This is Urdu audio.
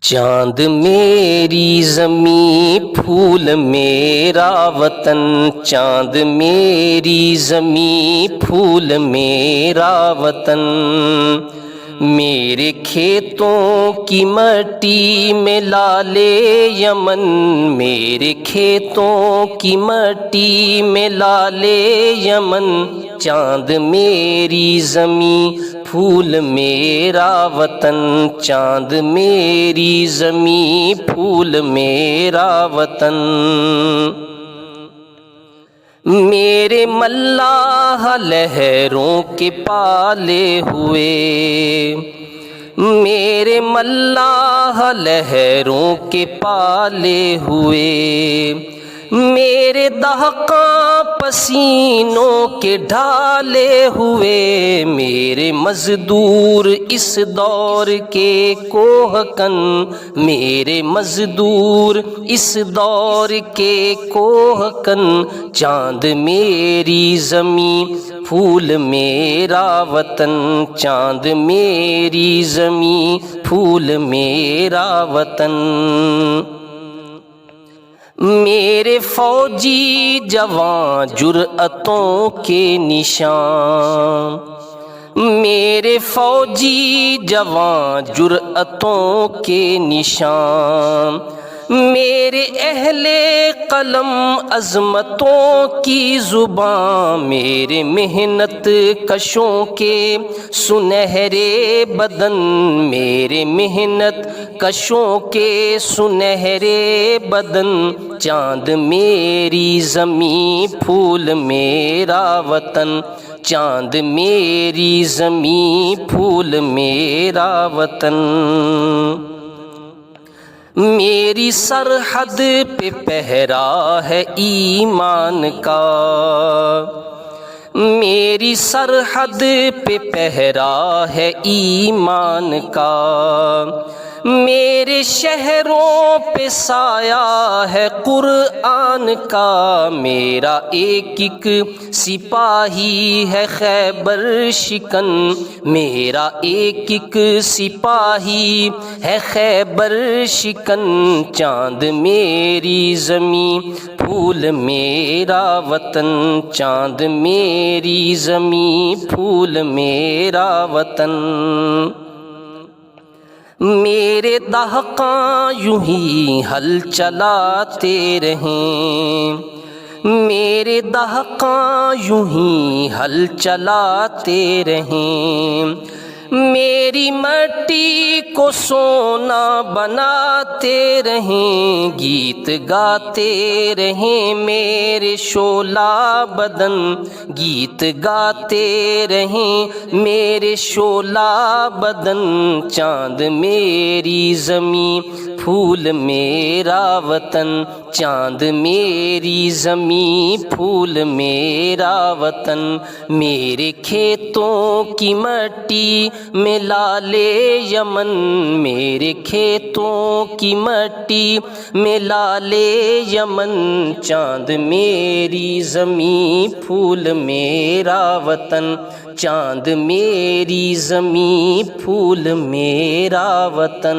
چاند میری زمیں پھول میرا وطن، چاند میری زمیں پھول میرا وطن، میرے کھیتوں کی مٹی میں لالے یمن، میرے کھیتوں کی مٹی میں لالے یمن، چاند میری زمیں پھول میرا وطن، چاند میری زمیں پھول میرا وطن، میرے ملاح لہروں کے پالے ہوئے، میرے ملاح لہروں کے پالے ہوئے، میرے دہقاں پسینوں کے ڈھالے ہوئے، میرے مزدور اس دور کے کوہکن، میرے مزدور اس دور کے کوہکن، چاند میری زمیں پھول میرا وطن، چاند میری زمیں پھول میرا وطن، میرے فوجی جوان جرأتوں کے نشان، میرے فوجی جوان جرأتوں کے نشان، میرے اہل قلم عظمتوں کی زبان، میرے محنت کشوں کے سنہرے بدن، میرے محنت کشوں کے سنہرے بدن، چاند میری زمیں پھول میرا وطن، چاند میری زمیں پھول میرا وطن، میری سرحد پہ پہرا ہے ایمان کا، میری سرحد پہ پہرا ہے ایمان کا، میرے شہروں پہ سایہ ہے قرآن کا، میرا ایک ایک سپاہی ہے خیبر شکن، میرا ایک ایک سپاہی ہے خیبر شکن، چاند میری زمیں پھول میرا وطن، چاند میری زمیں پھول میرا وطن، میرے دہقاں یوں ہی ہل چلاتے رہیں، میرے دہقاں یوں ہی ہل چلاتے رہیں، میری مٹی کو سونا بناتے رہیں، گیت گاتے رہیں میرے شعلہ بدن، گیت گاتے رہیں میرے شعلہ بدن، چاند میری زمیں پھول میرا وطن، چاند میری زمیں پھول میرا وطن، میرے کھیتوں کی مٹی میں لالے یمن، میرے کھیتوں کی مٹی میں لالے یمن، چاند میری زمیں پھول میرا وطن، چاند میری زمیں پھول میرا وطن۔